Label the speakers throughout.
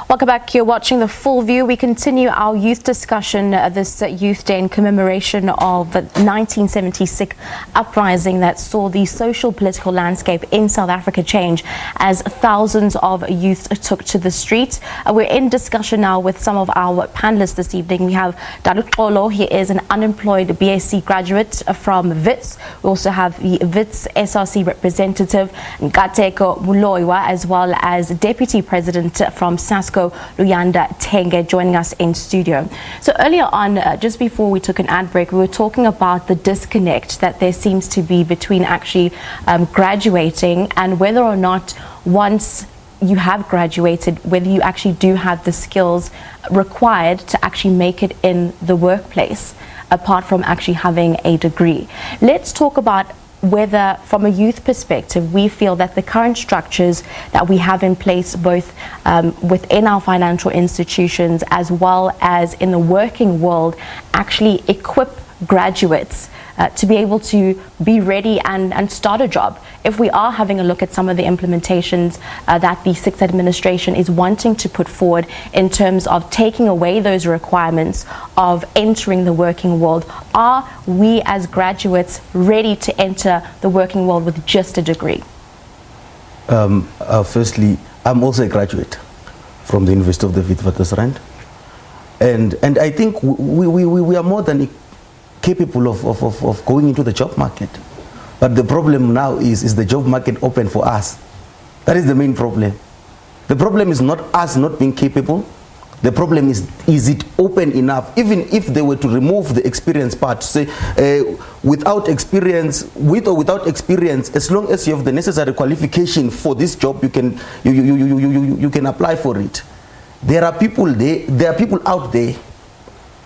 Speaker 1: Welcome back. You're watching The Full View. We continue our youth discussion this Youth Day in commemoration of the 1976 uprising that saw the social political landscape in South Africa change as thousands of youth took to the streets. We're in discussion now with some of our panelists this evening. We have Daluxolo. He is an unemployed BSc graduate from WITS. We also have the WITS SRC representative, Nkateko Muloiwa, as well as Deputy President from SASCO, Luyanda Tenge, joining us in studio. So earlier on, just before we took an ad break, we were talking about the disconnect that there seems to be between actually graduating and whether or not once you have graduated, whether you actually do have the skills required to actually make it in the workplace, apart from actually having a degree. Let's talk about whether, from a youth perspective, we feel that the current structures that we have in place, both within our financial institutions as well as in the working world, actually equip graduates to be able to be ready and start a job. If we are having a look at some of the implementations that the Sixth Administration is wanting to put forward in terms of taking away those requirements of entering the working world, are we as graduates ready to enter the working world with just a degree?
Speaker 2: Firstly, I'm also a graduate from the University of the Witwatersrand, and I think we are more than capable of going into the job market. But the problem now is the job market open for us? That is the main problem. The problem is not us not being capable. The problem is it open enough? Even if they were to remove the experience part, say without experience, with or without experience, as long as you have the necessary qualification for this job, you can apply for it. There are people out there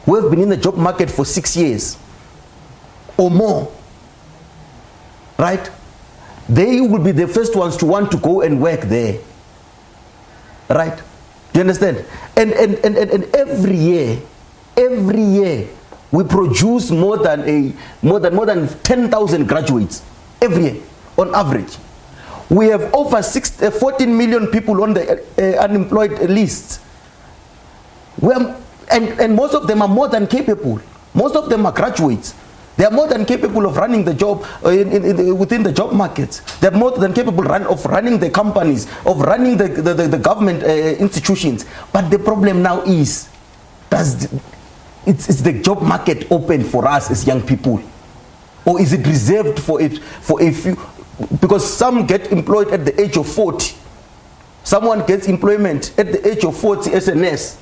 Speaker 2: who have been in the job market for 6 years or more, right? They will be the first ones to want to go and work there, right? Do you understand? And every year we produce more than 10,000 graduates every year on average. We have over 14 million people on the unemployed list. And most of them are more than capable. Most of them are graduates. They are more than capable of running the job within the job markets. They are more than capable of running the companies, of running the government institutions. But the problem now is, is the job market open for us as young people? Or is it reserved for a few? Because some get employed at the age of 40. Someone gets employment at the age of 40 as a nurse.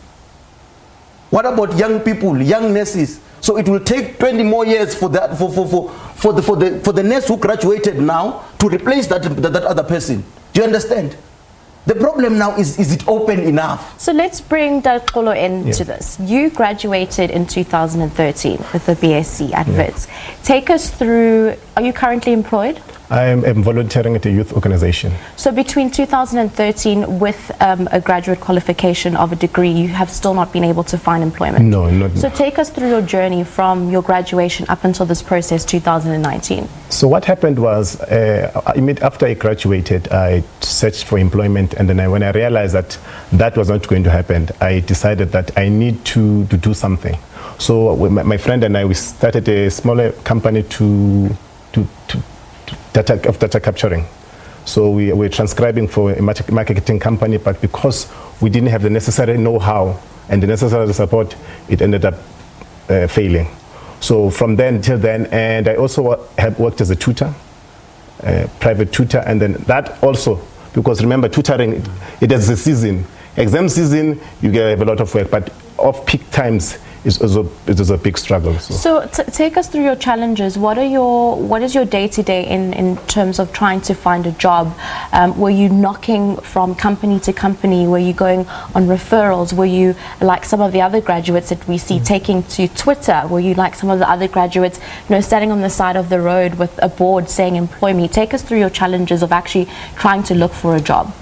Speaker 2: What about young people, young nurses? So it will take 20 more years for the nurse who graduated now to replace that other person. Do you understand? The problem now is it open enough? So let's bring Daluxolo into this. You graduated in 2013 with a BSc at WITS. Take us through, are you currently employed?
Speaker 3: I am volunteering at a youth organization. So between 2013 with a graduate qualification of a degree, you have still not been able to find employment? No, not. So take us through your journey from your graduation up until this process, 2019. So what happened was, after I graduated, I searched for employment, and then when I realized that that was not going to happen, I decided that I need to do something. So my friend and I, we started a smaller company of data capturing. So we were transcribing for a marketing company, but because we didn't have the necessary know-how and the necessary support, it ended up failing. So from then till then, and I also have worked as a tutor, private tutor, and then that also, because remember, tutoring, it is a season. Exam season, you have a lot of work, but off-peak times, it is a big struggle. So take us through your challenges. What is your day-to-day in terms of trying to find a job? Were you knocking from company to company? Were you going on referrals? Were you like some of the other graduates that we see taking to Twitter? Were you like some of the other graduates, standing on the side of the road with a board saying employ me? Take us through your challenges of actually trying to look for a job.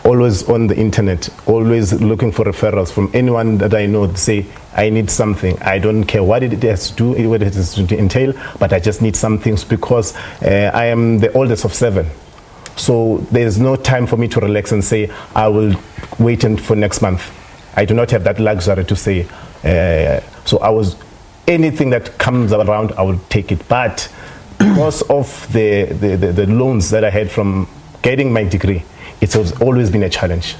Speaker 3: Always on the internet, always looking for referrals from anyone that I know to say, I need something. I don't care what it has to do, what it has to entail, but I just need something because I am the oldest of 7. So there's no time for me to relax and say, I will wait for next month. I do not have that luxury to say, anything that comes around, I will take it. But because of the loans that I had from getting my degree, it has always been a challenge.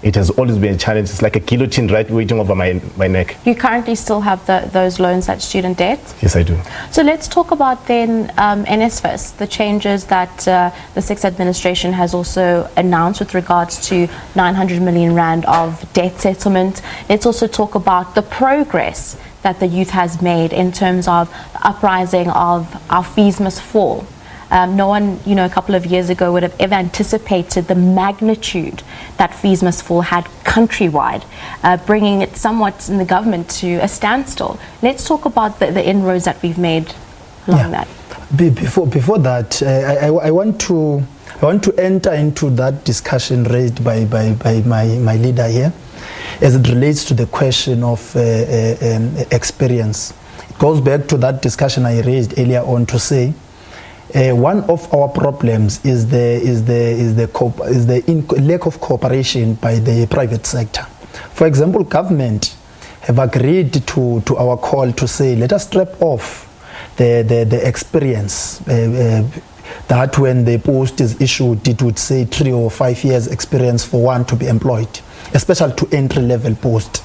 Speaker 3: It has always been a challenge. It's like a guillotine right waiting over my neck.
Speaker 1: You currently still have those loans, that student debt?
Speaker 3: Yes, I do.
Speaker 1: So let's talk about then NSFAS, the changes that the Sixth Administration has also announced with regards to 900 million rand of debt settlement. Let's also talk about the progress that the youth has made in terms of the uprising of our fees must fall. No one, a couple of years ago would have ever anticipated the magnitude that fees must fall had countrywide, bringing it somewhat in the government to a standstill. Let's talk about the inroads that we've made along that.
Speaker 4: Before that, I want to enter into that discussion raised by my leader here, as it relates to the question of experience. It goes back to that discussion I raised earlier on to say, one of our problems is the lack of cooperation by the private sector. For example, government have agreed to our call to say, let us strip off the experience that when the post is issued, it would say 3 or 5 years experience for one to be employed, especially to entry-level post.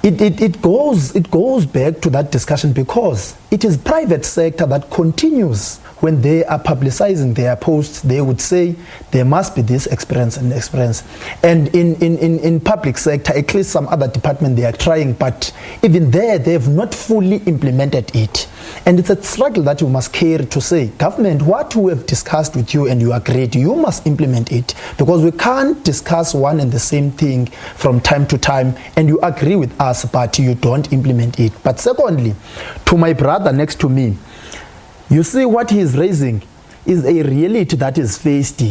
Speaker 4: It goes back to that discussion because it is private sector that continues. When they are publicizing their posts, they would say there must be this experience and experience. And in public sector, at least some other department, they are trying, but even there, they have not fully implemented it. And it's a struggle that you must carry to say, government, what we have discussed with you and you agreed, you must implement it, because we can't discuss one and the same thing from time to time and you agree with us, but you don't implement it. But secondly, to my brother next to me, you see what he is raising is a reality that is faced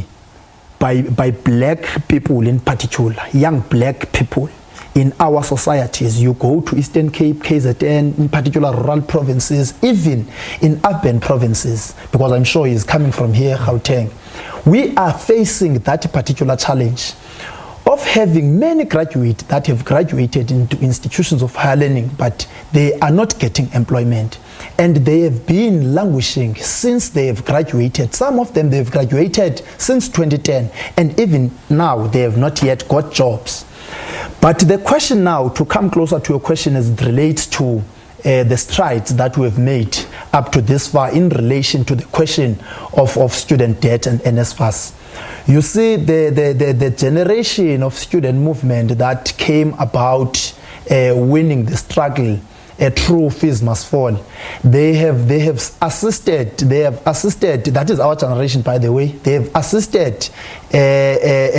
Speaker 4: by black people in particular, young black people in our societies. You go to Eastern Cape, KZN, in particular rural provinces, even in urban provinces, because I'm sure he's coming from here, Gauteng. We are facing that particular challenge of having many graduates that have graduated into institutions of higher learning, but they are not getting employment. And they have been languishing since they have graduated. Some of them, they have graduated since 2010, and even now, they have not yet got jobs. But the question now, to come closer to your question, as it relates to the strides that we have made up to this far in relation to the question of student debt and NSFAS. You see, the generation of student movement that came about winning the struggle, true fees must fall. They have assisted, that is our generation, by the way, they have assisted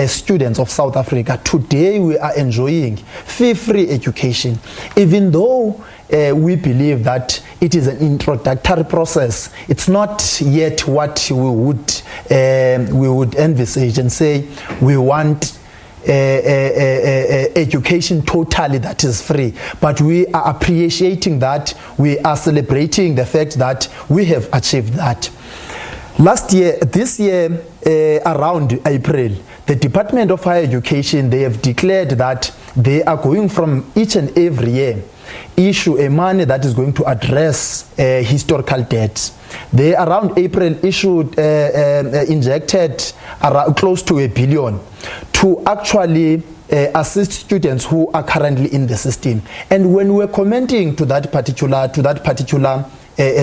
Speaker 4: students of South Africa. Today we are enjoying fee-free education, even though we believe that it is an introductory process. It's not yet what we would envisage and say we want education totally that is free, but we are appreciating that, we are celebrating the fact that we have achieved that. This year, around April, the Department of Higher Education, they have declared that they are going from each and every year issue a money that is going to address historical debts. They around April injected close to $1 billion to actually assist students who are currently in the system. And when we're commenting to that particular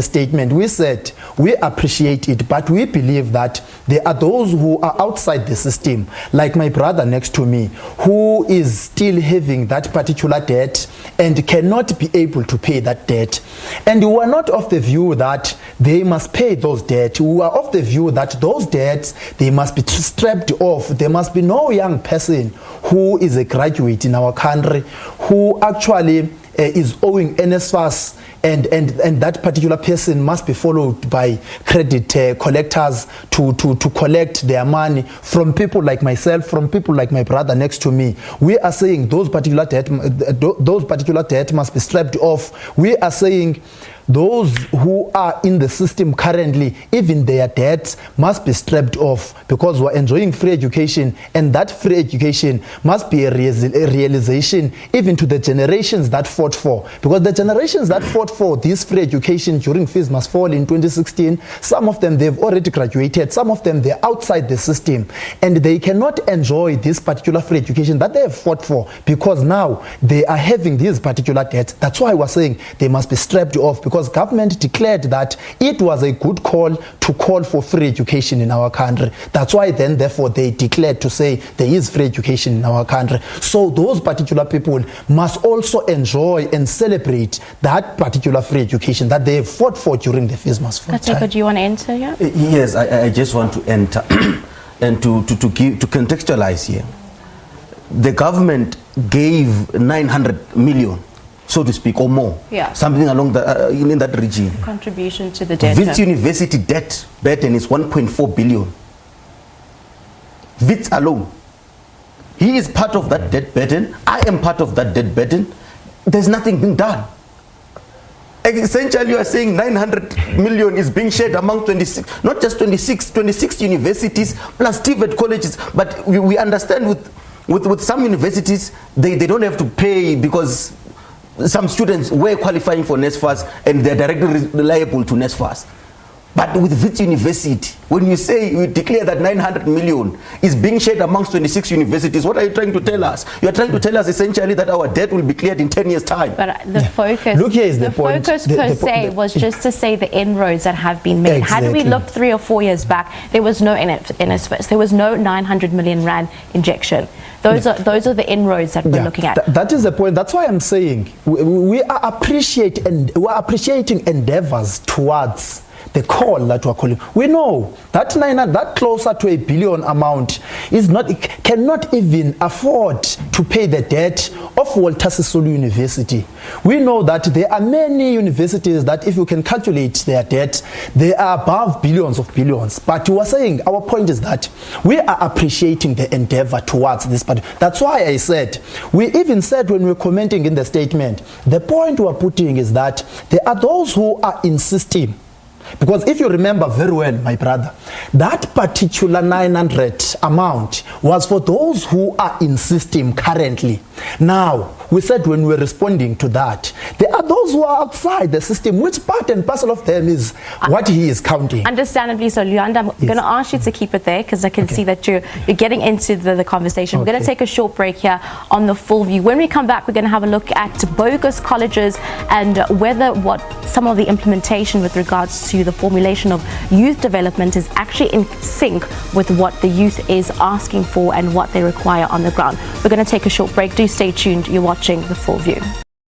Speaker 4: statement, we said we appreciate it, but we believe that there are those who are outside the system, like my brother next to me, who is still having that particular debt and cannot be able to pay that debt. And we are not of the view that they must pay those debts. We are of the view that those debts, they must be stripped off. There must be no young person who is a graduate in our country who actually is owing NSFAS and that particular person must be followed by credit collectors to collect their money from people like myself, from people like my brother next to me. We are saying those particular debt must be stripped off. We are saying those who are in the system currently, even their debts must be stripped off, because we're enjoying free education, and that free education must be a realization even to the generations that fought for, because the generations that fought for this free education during fees must fall in 2016, some of them, they've already graduated, some of them, they're outside the system, and they cannot enjoy this particular free education that they have fought for, because now they are having these particular debts. That's why we're saying they must be stripped off, because government declared that it was a good call to call for free education in our country. That's why then, therefore, they declared to say there is free education in our country. So those particular people must also enjoy and celebrate that particular free education that they fought for during the fees must fall time.
Speaker 1: Do you want to enter here?
Speaker 2: Yes, I just want to enter and to contextualize here. The government gave 900 million, so to speak, or more, something along the in that region.
Speaker 1: Contribution to the debt.
Speaker 2: Wits University debt burden is 1.4 billion. Wits alone. He is part of that debt burden. I am part of that debt burden. There's nothing being done. Essentially, you are saying 900 million is being shared among 26, not just 26 universities plus TVET colleges. But we understand with some universities, they don't have to pay because some students were qualifying for NSFAS and they're directly liable to NSFAS. But with Wits University, when you declare that 900 million is being shared amongst 26 universities, what are you trying to tell us? You are trying to tell us essentially that our debt will be cleared in 10 years' time.
Speaker 1: But the focus,
Speaker 4: look, here is the point.
Speaker 1: Focus per se was just to say the inroads that have been made.
Speaker 4: Exactly.
Speaker 1: Had we looked 3 or 4 years back, there was no NSFAS, there was no 900 million rand injection. Those are the inroads that we're looking at.
Speaker 4: That is the point. That's why I'm saying we are appreciating endeavors towards the call that we're calling. We know that that closer to $1 billion amount cannot even afford to pay the debt of Walter Sisulu University. We know that there are many universities that, if you can calculate their debt, they are above billions of billions. But we are saying, our point is that we are appreciating the endeavor towards this part. That's why I said, we even said when we were commenting in the statement, the point we are putting is that there are those who are in system. Because if you remember very well, my brother, that particular 900 amount was for those who are in system currently. Now, we said when we were responding to that, there are those who are outside the system, which part and parcel of them is what he is counting.
Speaker 1: Understandably so. Luyanda, I'm going to ask you to keep it there, because I can see that you're getting into the conversation. We're going to take a short break here on The Full View. When we come back, we're going to have a look at bogus colleges and whether some of the implementation with regards to the formulation of youth development is actually in sync with what the youth is asking for and what they require on the ground. We're going to take a short break. Do stay tuned. You're watching The Full View.